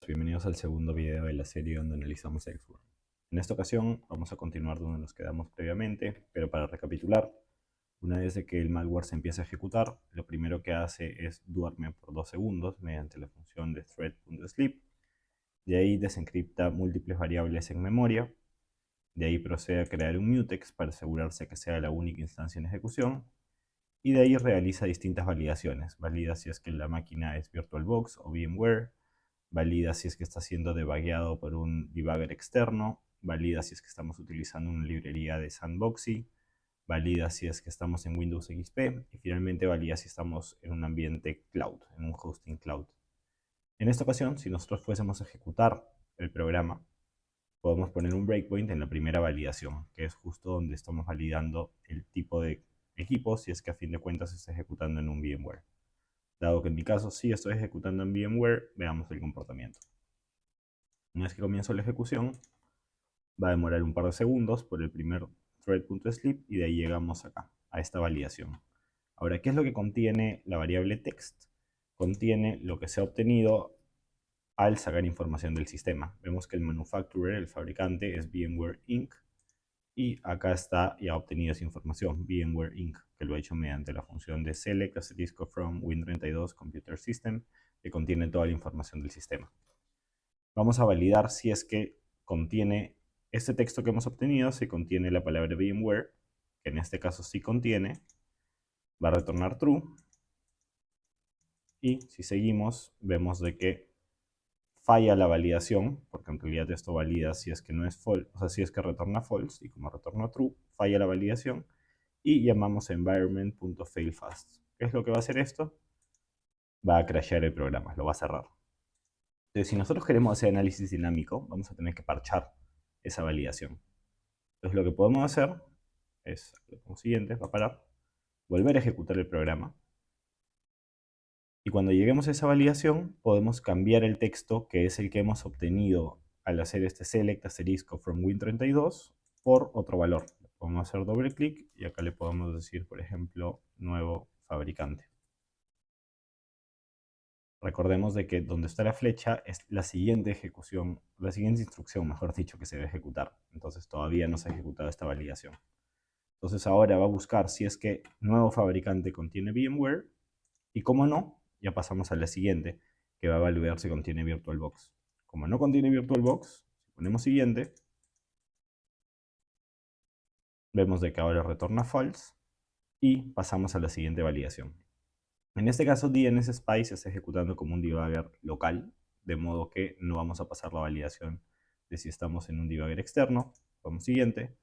bienvenidos al segundo video de la serie donde analizamos Xworld. En esta ocasión vamos a continuar donde nos quedamos previamente, pero para recapitular, una vez de que el malware se empieza a ejecutar, lo primero que hace es duerme por 2 segundos mediante la función de thread.sleep. De ahí desencripta múltiples variables en memoria. De ahí procede a crear un mutex para asegurarse que sea la única instancia en ejecución. Y de ahí realiza distintas validaciones. Valida si es que la máquina es VirtualBox o VMware. Valida si es que está siendo debugueado por un debugger externo. Valida si es que estamos utilizando una librería de Sandboxy. Valida si es que estamos en Windows XP. Y finalmente valida si estamos en un ambiente cloud, en un hosting cloud. En esta ocasión, si nosotros fuésemos a ejecutar el programa, podemos poner un breakpoint en la primera validación, que es justo donde estamos validando el tipo de equipo, si es que a fin de cuentas se está ejecutando en un VMware. Dado que en mi caso sí estoy ejecutando en VMware, veamos el comportamiento. Una vez que comienzo la ejecución, va a demorar un par de segundos por el primer thread.sleep y de ahí llegamos acá, a esta validación. Ahora, ¿qué es lo que contiene la variable text? Contiene lo que se ha obtenido al sacar información del sistema. Vemos que el manufacturer, el fabricante, es VMware Inc. Y acá está ya obtenida esa información, VMware Inc., que lo ha hecho mediante la función de select asterisco from Win32 Computer System, que contiene toda la información del sistema. Vamos a validar si es que contiene este texto que hemos obtenido, si contiene la palabra VMware, que en este caso sí contiene, va a retornar true. Y si seguimos, vemos de que falla la validación, porque en realidad esto valida si es que no es false, o sea, si es que retorna false, y como retorna true, falla la validación, y llamamos environment.failFast. ¿Qué es lo que va a hacer esto? Va a crashear el programa, lo va a cerrar. Entonces, si nosotros queremos hacer análisis dinámico, vamos a tener que parchar esa validación. Entonces, lo que podemos hacer es, lo siguiente, va a parar, volver a ejecutar el programa, y cuando lleguemos a esa validación, podemos cambiar el texto, que es el que hemos obtenido al hacer este select asterisco from Win32, por otro valor. Podemos hacer doble clic y acá le podemos decir, por ejemplo, nuevo fabricante. Recordemos de que donde está la flecha es la siguiente ejecución, la siguiente instrucción, mejor dicho, que se debe ejecutar. Entonces todavía no se ha ejecutado esta validación. Entonces ahora va a buscar si es que nuevo fabricante contiene VMware, y como no, ya pasamos a la siguiente, que va a evaluar si contiene VirtualBox. Como no contiene VirtualBox, si ponemos siguiente, vemos de que ahora retorna false y pasamos a la siguiente validación. En este caso, DNS Spy se está ejecutando como un debugger local, de modo que no vamos a pasar la validación de si estamos en un debugger externo. Vamos siguiente.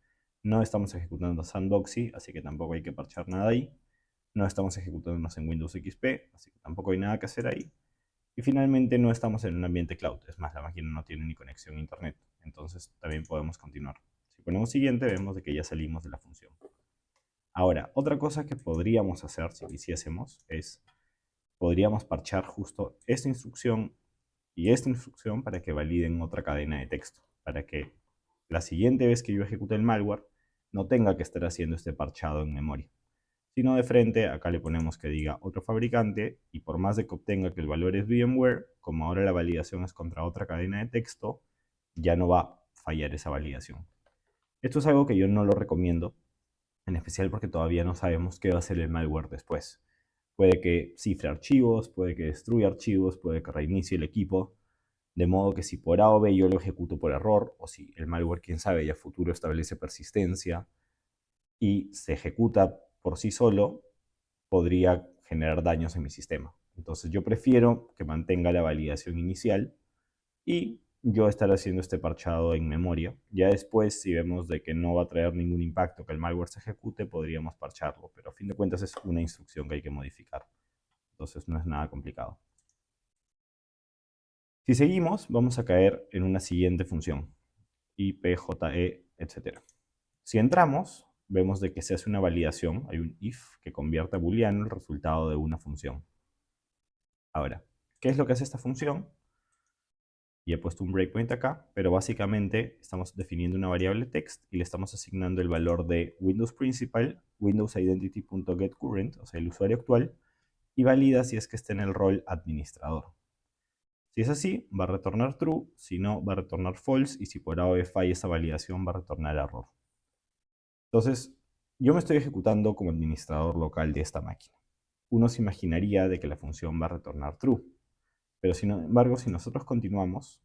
No estamos ejecutando Sandboxy, así que tampoco hay que parchar nada ahí. No estamos ejecutándonos en Windows XP, así que tampoco hay nada que hacer ahí. Y finalmente no estamos en un ambiente cloud, es más, la máquina no tiene ni conexión a internet, entonces también podemos continuar. Si ponemos siguiente, vemos de que ya salimos de la función. Ahora, otra cosa que podríamos hacer si quisiésemos es, podríamos parchar justo esta instrucción y esta instrucción para que validen otra cadena de texto, para que la siguiente vez que yo ejecute el malware no tenga que estar haciendo este parchado en memoria, sino de frente acá le ponemos que diga otro fabricante, y por más de que obtenga que el valor es VMware, como ahora la validación es contra otra cadena de texto, ya no va a fallar esa validación. Esto es algo que yo no lo recomiendo, en especial porque todavía no sabemos qué va a hacer el malware después. Puede que cifre archivos, puede que destruya archivos, puede que reinicie el equipo, de modo que si por A o B yo lo ejecuto por error, o si el malware, quién sabe, ya a futuro establece persistencia y se ejecuta por sí solo, podría generar daños en mi sistema. Entonces yo prefiero que mantenga la validación inicial y yo estar haciendo este parchado en memoria. Ya después, si vemos de que no va a traer ningún impacto que el malware se ejecute, podríamos parcharlo, pero a fin de cuentas es una instrucción que hay que modificar. Entonces no es nada complicado. Si seguimos, vamos a caer en una siguiente función, IPJE, etc. Si entramos, vemos de que se hace una validación, hay un if que convierte a booleano el resultado de una función. Ahora, ¿qué es lo que hace esta función? Y he puesto un breakpoint acá, pero básicamente estamos definiendo una variable text y le estamos asignando el valor de Windows Principal, Windows Identity.getCurrent, o sea, el usuario actual, y valida si es que está en el rol administrador. Si es así, va a retornar true, si no, va a retornar false, y si por A o B falla esta validación, va a retornar error. Entonces, yo me estoy ejecutando como administrador local de esta máquina. Uno se imaginaría de que la función va a retornar true, pero sin embargo, si nosotros continuamos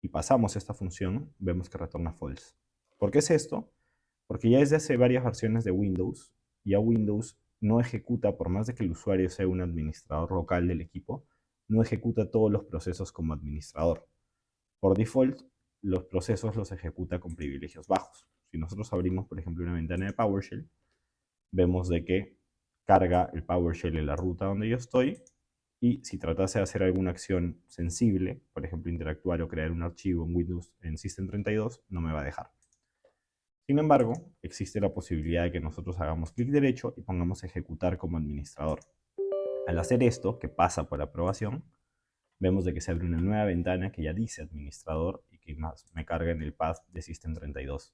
y pasamos esta función, vemos que retorna false. ¿Por qué es esto? Porque ya desde hace varias versiones de Windows, ya Windows no ejecuta, por más de que el usuario sea un administrador local del equipo, no ejecuta todos los procesos como administrador. Por default, los procesos los ejecuta con privilegios bajos. Si nosotros abrimos, por ejemplo, una ventana de PowerShell, vemos de que carga el PowerShell en la ruta donde yo estoy, y si tratase de hacer alguna acción sensible, por ejemplo, interactuar o crear un archivo en Windows en System32, no me va a dejar. Sin embargo, existe la posibilidad de que nosotros hagamos clic derecho y pongamos ejecutar como administrador. Al hacer esto, que pasa por aprobación, vemos de que se abre una nueva ventana que ya dice administrador y que más me carga en el path de System32.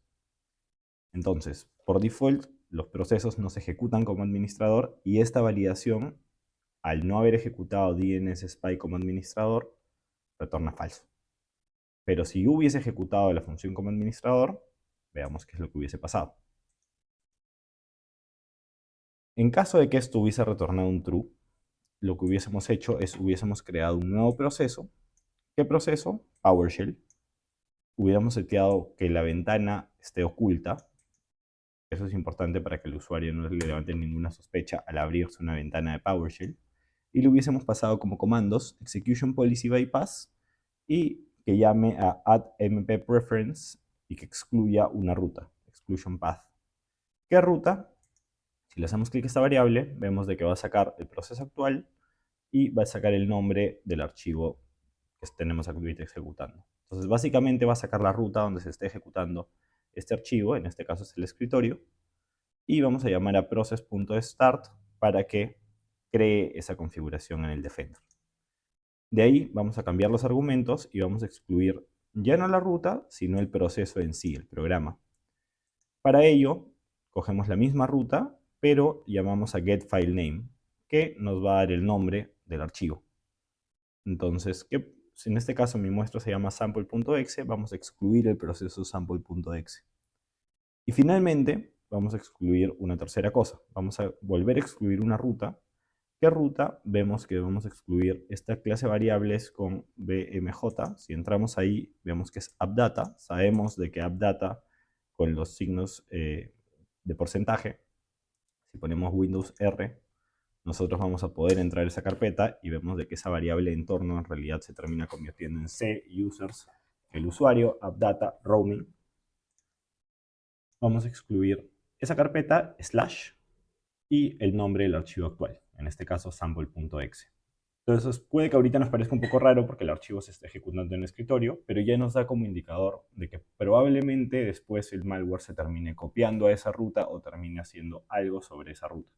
Entonces, por default, los procesos no se ejecutan como administrador y esta validación, al no haber ejecutado DNSSpy como administrador, retorna falso. Pero si hubiese ejecutado la función como administrador, veamos qué es lo que hubiese pasado. En caso de que esto hubiese retornado un true, lo que hubiésemos hecho es hubiésemos creado un nuevo proceso. ¿Qué proceso? PowerShell. Hubiéramos seteado que la ventana esté oculta. Eso es importante para que el usuario no le levante ninguna sospecha al abrirse una ventana de PowerShell. Y le hubiésemos pasado como comandos execution policy bypass y que llame a add mp preference y que excluya una ruta, exclusion path. ¿Qué ruta? Si le hacemos clic a esta variable, vemos de que va a sacar el proceso actual y va a sacar el nombre del archivo que tenemos actualmente ejecutando. Entonces, básicamente va a sacar la ruta donde se esté ejecutando este archivo, en este caso es el escritorio, y vamos a llamar a process.start para que cree esa configuración en el Defender. De ahí vamos a cambiar los argumentos y vamos a excluir ya no la ruta, sino el proceso en sí, el programa. Para ello, cogemos la misma ruta, pero llamamos a getFileName, que nos va a dar el nombre del archivo. Entonces, en este caso mi muestra se llama sample.exe, vamos a excluir el proceso sample.exe. Y finalmente, vamos a excluir una tercera cosa. Vamos a volver a excluir una ruta. ¿Qué ruta? Vemos que vamos a excluir esta clase de variables con BMJ. Si entramos ahí, vemos que es AppData. Sabemos de que AppData, con los signos de porcentaje, si ponemos Windows R, nosotros vamos a poder entrar a esa carpeta y vemos de que esa variable entorno en realidad se termina convirtiendo en C, users, el usuario, AppData, roaming. Vamos a excluir esa carpeta, slash, y el nombre del archivo actual, en este caso sample.exe. Entonces puede que ahorita nos parezca un poco raro porque el archivo se está ejecutando en el escritorio, pero ya nos da como indicador de que probablemente después el malware se termine copiando a esa ruta o termine haciendo algo sobre esa ruta.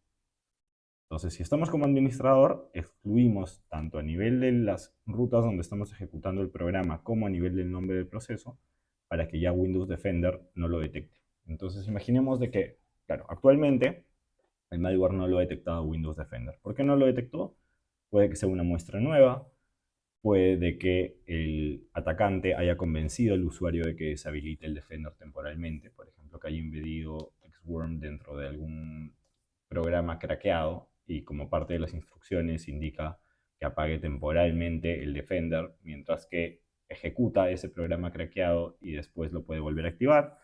Entonces, si estamos como administrador, excluimos tanto a nivel de las rutas donde estamos ejecutando el programa como a nivel del nombre del proceso para que ya Windows Defender no lo detecte. Entonces, imaginemos de que, claro, actualmente el malware no lo ha detectado Windows Defender. ¿Por qué no lo detectó? Puede que sea una muestra nueva, puede que el atacante haya convencido al usuario de que deshabilite el Defender temporalmente, por ejemplo, que haya embedido Xworm dentro de algún programa craqueado y como parte de las instrucciones indica que apague temporalmente el Defender mientras que ejecuta ese programa craqueado y después lo puede volver a activar,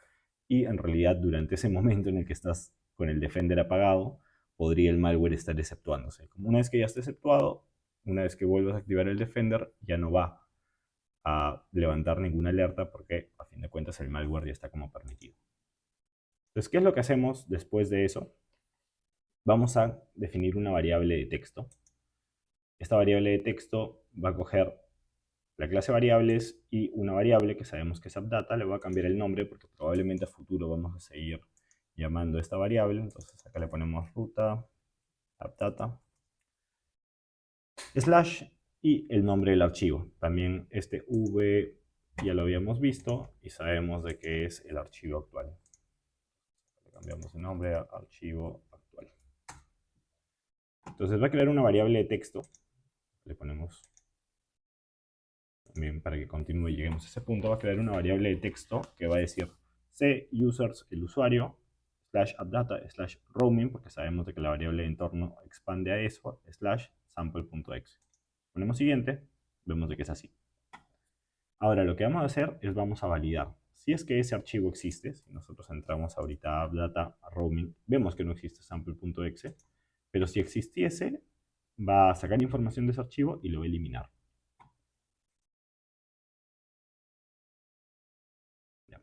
y en realidad durante ese momento en el que estás con el Defender apagado podría el malware estar exceptuándose. Como una vez que ya está exceptuado, una vez que vuelvas a activar el Defender, ya no va a levantar ninguna alerta porque a fin de cuentas el malware ya está como permitido. Entonces, ¿qué es lo que hacemos después de eso? Vamos a definir una variable de texto. Esta variable de texto va a coger la clase variables y una variable que sabemos que es AppData. Le voy a cambiar el nombre porque probablemente a futuro vamos a seguir llamando esta variable. Entonces acá le ponemos ruta, AppData, slash y el nombre del archivo. También este v ya lo habíamos visto y sabemos de qué es el archivo actual. Le cambiamos el nombre a archivo actual. Entonces va a crear una variable de texto. Le ponemos también para que continúe y lleguemos a ese punto, va a crear una variable de texto que va a decir c_users, el usuario, /appdata, /roaming, porque sabemos de que la variable de entorno expande a eso, /sample.exe. Ponemos siguiente, vemos de que es así. Ahora lo que vamos a hacer es vamos a validar. Si es que ese archivo existe, si nosotros entramos ahorita a appdata, a roaming, vemos que no existe sample.exe, pero si existiese, va a sacar información de ese archivo y lo va a eliminar. Ya.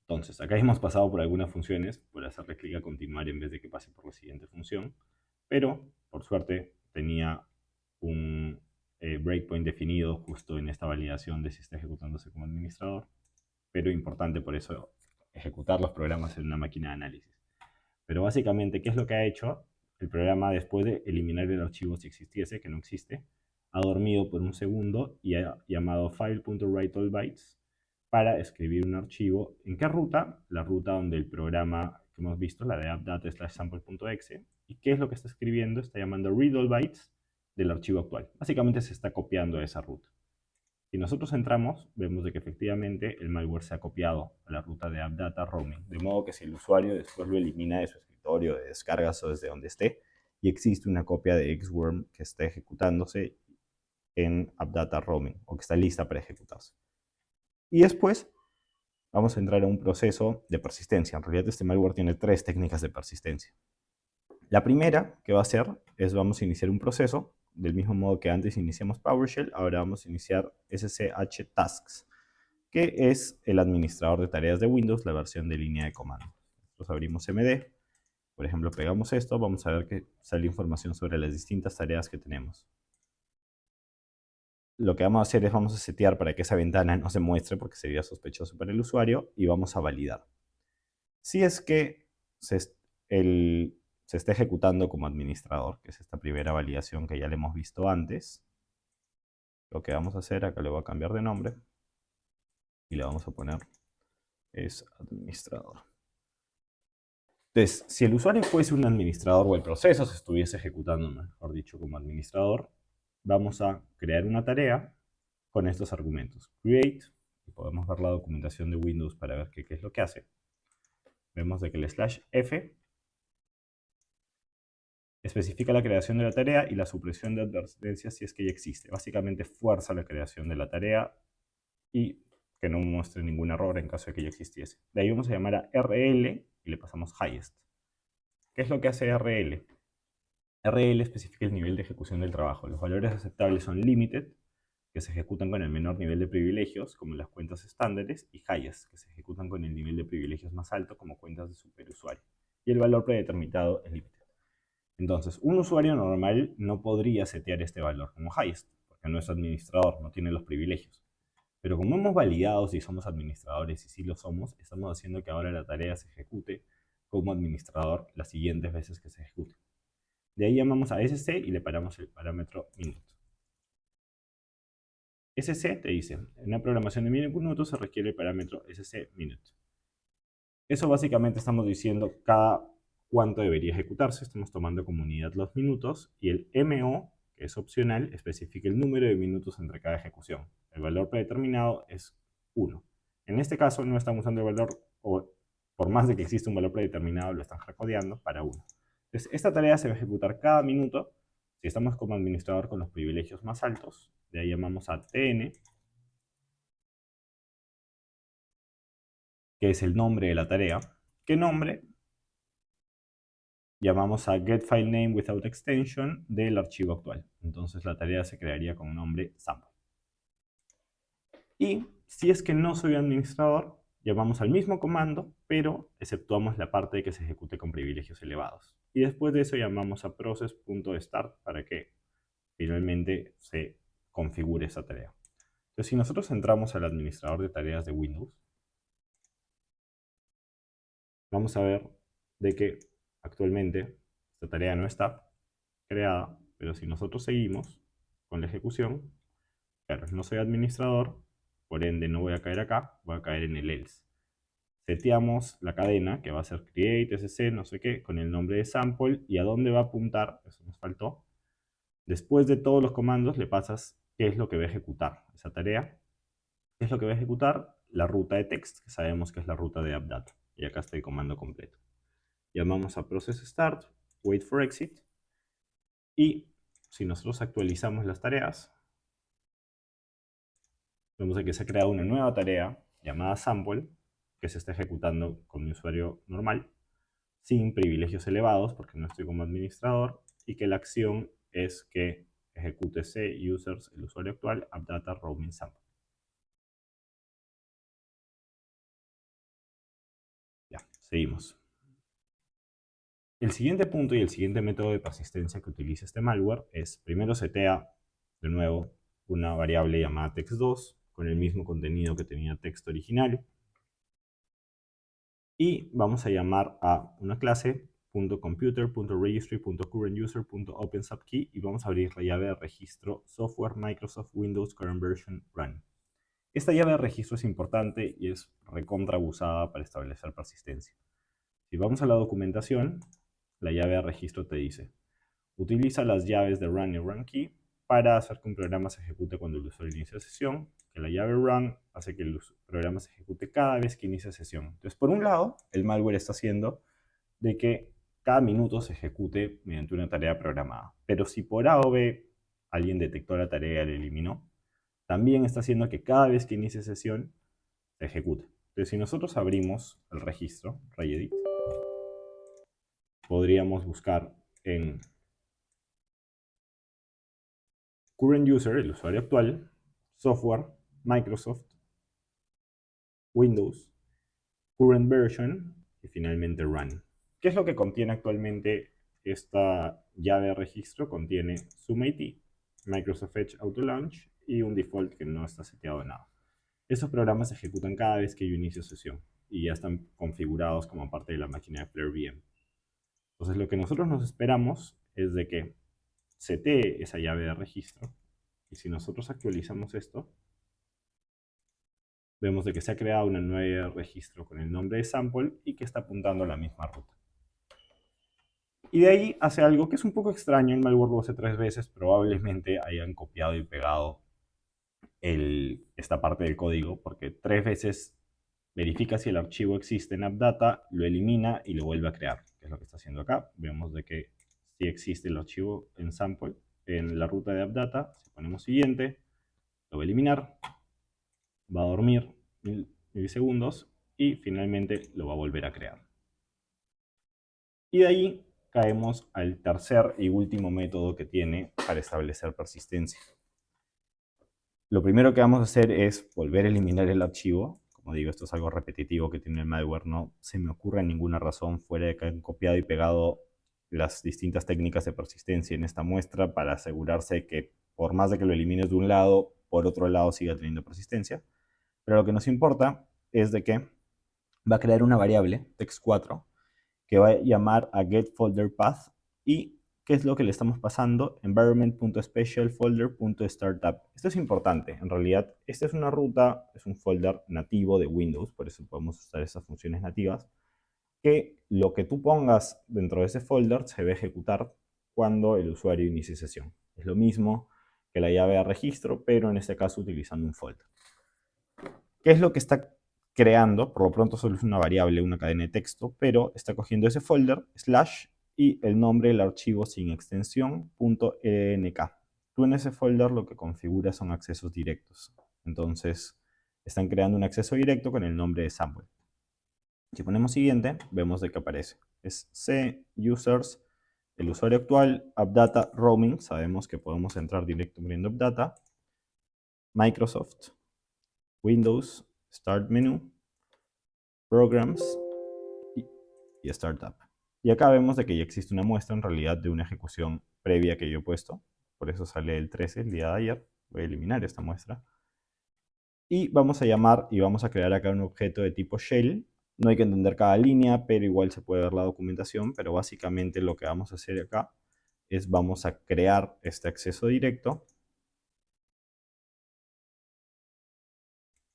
Entonces, acá hemos pasado por algunas funciones, por hacerle clic a continuar en vez de que pase por la siguiente función, pero por suerte tenía un breakpoint definido justo en esta validación de si está ejecutándose como administrador, pero importante por eso ejecutar los programas en una máquina de análisis. Pero básicamente, ¿qué es lo que ha hecho? El programa, después de eliminar el archivo si existiese, que no existe, ha dormido por un segundo y ha llamado file.writeAllBytes para escribir un archivo. ¿En qué ruta? La ruta donde el programa que hemos visto, la de appdata/sample.exe. ¿Y qué es lo que está escribiendo? Está llamando readAllBytes del archivo actual. Básicamente se está copiando esa ruta. Si nosotros entramos, vemos de que efectivamente el malware se ha copiado a la ruta de appdata roaming, de modo que si el usuario después lo elimina de su escritorio, de descargas o desde donde esté, y existe una copia de Xworm que está ejecutándose en appdata roaming, o que está lista para ejecutarse. Y después vamos a entrar a un proceso de persistencia. En realidad este malware tiene 3 técnicas de persistencia. La primera que va a hacer es vamos a iniciar un proceso. Del mismo modo que antes iniciamos PowerShell, ahora vamos a iniciar SSH Tasks, que es el administrador de tareas de Windows, la versión de línea de comando. Nosotros abrimos MD, por ejemplo, pegamos esto, vamos a ver que sale información sobre las distintas tareas que tenemos. Lo que vamos a hacer es vamos a setear para que esa ventana no se muestre porque sería sospechoso para el usuario y vamos a validar. Si es que se está ejecutando como administrador, que es esta primera validación que ya le hemos visto antes, lo que vamos a hacer, acá le voy a cambiar de nombre y le vamos a poner es administrador. Entonces, si el usuario fuese un administrador o el proceso se estuviese ejecutando, mejor dicho, como administrador, vamos a crear una tarea con estos argumentos. Create, y podemos ver la documentación de Windows para ver qué es lo que hace. Vemos de que el /f especifica la creación de la tarea y la supresión de advertencias si es que ya existe. Básicamente fuerza la creación de la tarea y que no muestre ningún error en caso de que ya existiese. De ahí vamos a llamar a RL y le pasamos highest. ¿Qué es lo que hace RL? RL especifica el nivel de ejecución del trabajo. Los valores aceptables son limited, que se ejecutan con el menor nivel de privilegios, como las cuentas estándares, y highest, que se ejecutan con el nivel de privilegios más alto, como cuentas de superusuario. Y el valor predeterminado es limited. Entonces, un usuario normal no podría setear este valor como highest, porque no es administrador, no tiene los privilegios. Pero como hemos validado si somos administradores y si lo somos, estamos haciendo que ahora la tarea se ejecute como administrador las siguientes veces que se ejecute. De ahí llamamos a sc y le paramos el parámetro minute. Sc te dice, en una programación de minutos se requiere el parámetro sc minute. Eso básicamente estamos diciendo cada cuánto debería ejecutarse. Estamos tomando como unidad los minutos y el MO, que es opcional, especifica el número de minutos entre cada ejecución. El valor predeterminado es 1. En este caso no estamos usando el valor, o por más de que exista un valor predeterminado, lo están hardcodeando para 1. Entonces, esta tarea se va a ejecutar cada minuto. Si estamos como administrador con los privilegios más altos, de ahí llamamos a tn, que es el nombre de la tarea. ¿Qué nombre? Llamamos a getFileNameWithoutExtension del archivo actual. Entonces la tarea se crearía con nombre sample. Y si es que no soy administrador, llamamos al mismo comando, pero exceptuamos la parte de que se ejecute con privilegios elevados. Y después de eso llamamos a process.start para que finalmente se configure esa tarea. Entonces, si nosotros entramos al administrador de tareas de Windows, vamos a ver de que actualmente esta tarea no está creada, pero si nosotros seguimos con la ejecución, claro, no soy administrador, por ende no voy a caer acá, voy a caer en el else. seteamos la cadena, que va a ser create, sc, no sé qué, con el nombre de sample, y a dónde va a apuntar, eso nos faltó. Después de todos los comandos le pasas qué es lo que va a ejecutar esa tarea. ¿Qué es lo que va a ejecutar? La ruta de text, que sabemos que es la ruta de appdata. Y acá está el comando completo. Llamamos a process start, wait for exit, y si nosotros actualizamos las tareas, vemos que se ha creado una nueva tarea llamada sample, que se está ejecutando con mi usuario normal, sin privilegios elevados, porque no estoy como administrador, y que la acción es que ejecute users, el usuario actual, appdata roaming sample. Ya, seguimos. El siguiente punto y el siguiente método de persistencia que utiliza este malware es, primero setea de nuevo una variable llamada text2 con el mismo contenido que tenía text original, y vamos a llamar a una clase .computer.registry.currentuser.opensubkey y vamos a abrir la llave de registro software Microsoft Windows Current Version Run. Esta llave de registro es importante y es recontra abusada para establecer persistencia. Si vamos a la documentación, la llave de registro te dice: utiliza las llaves de run y run key para hacer que un programa se ejecute cuando el usuario inicia sesión, que la llave run hace que el programa se ejecute cada vez que inicia sesión. Entonces, por un lado, el malware está haciendo de que cada minuto se ejecute mediante una tarea programada. Pero si por A o B alguien detectó la tarea y la eliminó, también está haciendo que cada vez que inicie sesión se ejecute. Entonces, si nosotros abrimos el registro, regedit, podríamos buscar en current user, el usuario actual, software, Microsoft, Windows, current version y finalmente run. ¿Qué es lo que contiene actualmente esta llave de registro? Contiene SumIT, Microsoft Edge Auto Launch y un default que no está seteado en nada. Esos programas se ejecutan cada vez que yo inicio sesión y ya están configurados como parte de la máquina de Flare VM. Entonces lo que nosotros nos esperamos es de que setee esa llave de registro, y si nosotros actualizamos esto, vemos de que se ha creado una nueva registro con el nombre de sample y que está apuntando a la misma ruta. Y de ahí hace algo que es un poco extraño. El malware lo hace 3 veces. Probablemente hayan copiado y pegado esta parte del código, porque 3 veces verifica si el archivo existe en AppData, lo elimina y lo vuelve a crear, que es lo que está haciendo acá. Vemos de que sí existe el archivo en sample en la ruta de AppData. Si ponemos siguiente, lo va a eliminar, va a dormir milisegundos y finalmente lo va a volver a crear. Y de ahí caemos al tercer y último método que tiene para establecer persistencia. Lo primero que vamos a hacer es volver a eliminar el archivo. Como digo, esto es algo repetitivo que tiene el malware. No se me ocurre ninguna razón fuera de que han copiado y pegado las distintas técnicas de persistencia en esta muestra para asegurarse que por más de que lo elimines de un lado, por otro lado siga teniendo persistencia. Pero lo que nos importa es de que va a crear una variable, text4, que va a llamar a getFolderPath. ¿Y qué es lo que le estamos pasando? Environment.specialfolder.startup. Esto es importante. En realidad, esta es una ruta, es un folder nativo de Windows, por eso podemos usar esas funciones nativas, que lo que tú pongas dentro de ese folder se va a ejecutar cuando el usuario inicie sesión. Es lo mismo que la llave de registro, pero en este caso utilizando un folder. ¿Qué es lo que está creando? Por lo pronto solo es una variable, una cadena de texto, pero está cogiendo ese folder, slash, y el nombre del archivo sin extensión, .enk. Tú en ese folder lo que configuras son accesos directos. Entonces, están creando un acceso directo con el nombre de sample. Si ponemos siguiente, vemos de que aparece. Es C, users, el usuario actual, AppData, roaming. Sabemos que podemos entrar directo abriendo AppData. Microsoft, Windows, Start Menu, Programs y Startup. Y acá vemos de que ya existe una muestra en realidad de una ejecución previa que yo he puesto. Por eso sale el 13, el día de ayer. Voy a eliminar esta muestra. Y vamos a llamar y vamos a crear acá un objeto de tipo shell. No hay que entender cada línea, pero igual se puede ver la documentación. Pero básicamente lo que vamos a hacer acá es vamos a crear este acceso directo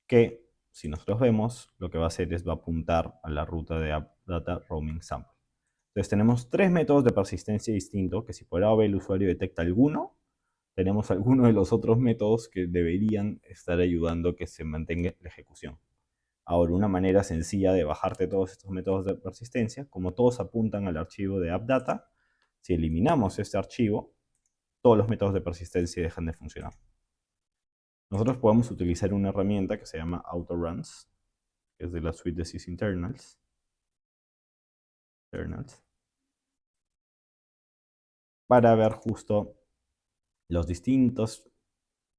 que si nosotros vemos, lo que va a hacer es va a apuntar a la ruta de AppData Roaming Sample. Entonces tenemos tres métodos de persistencia distintos que si por A o B el usuario detecta alguno, tenemos algunos de los otros métodos que deberían estar ayudando a que se mantenga la ejecución. Ahora, una manera sencilla de bajarte todos estos métodos de persistencia, como todos apuntan al archivo de AppData, si eliminamos este archivo, todos los métodos de persistencia dejan de funcionar. Nosotros podemos utilizar una herramienta que se llama Autoruns, que es de la suite de sysinternals. Para ver justo los distintos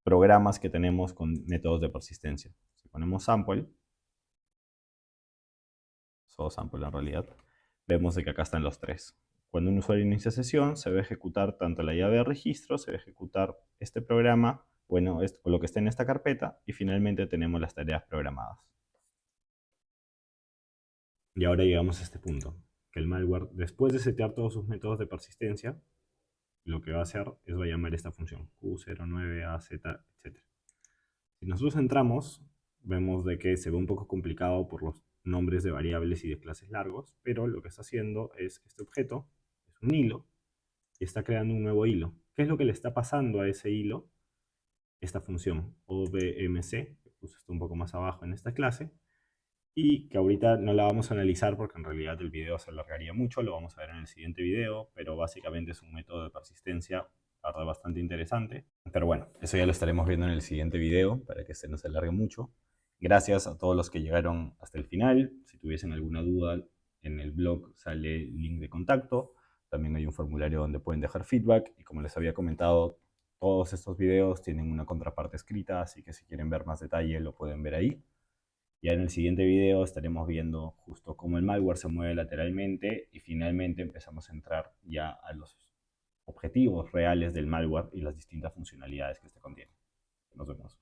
programas que tenemos con métodos de persistencia. Si ponemos sample, solo sample en realidad, vemos de que acá están los tres. Cuando un usuario inicia sesión, se va a ejecutar tanto la llave de registro, se va a ejecutar este programa, bueno, o lo que está en esta carpeta, y finalmente tenemos las tareas programadas. Y ahora llegamos a este punto, que el malware, después de setear todos sus métodos de persistencia, lo que va a hacer es va a llamar esta función, Q09AZ, etc. Si nosotros entramos, vemos de que se ve un poco complicado por los nombres de variables y de clases largos, pero lo que está haciendo es este objeto, es un hilo, y está creando un nuevo hilo. ¿Qué es lo que le está pasando a ese hilo? Esta función, OBMC, que puse esto un poco más abajo en esta clase, y que ahorita no la vamos a analizar porque en realidad el video se alargaría mucho, lo vamos a ver en el siguiente video, pero básicamente es un método de persistencia, la verdad, bastante interesante. Pero bueno, eso ya lo estaremos viendo en el siguiente video para que se nos alargue mucho. Gracias a todos los que llegaron hasta el final. Si tuviesen alguna duda, en el blog sale el link de contacto. También hay un formulario donde pueden dejar feedback y como les había comentado, todos estos videos tienen una contraparte escrita, así que si quieren ver más detalle lo pueden ver ahí. Ya en el siguiente video estaremos viendo justo cómo el malware se mueve lateralmente y finalmente empezamos a entrar ya a los objetivos reales del malware y las distintas funcionalidades que este contiene. Nos vemos.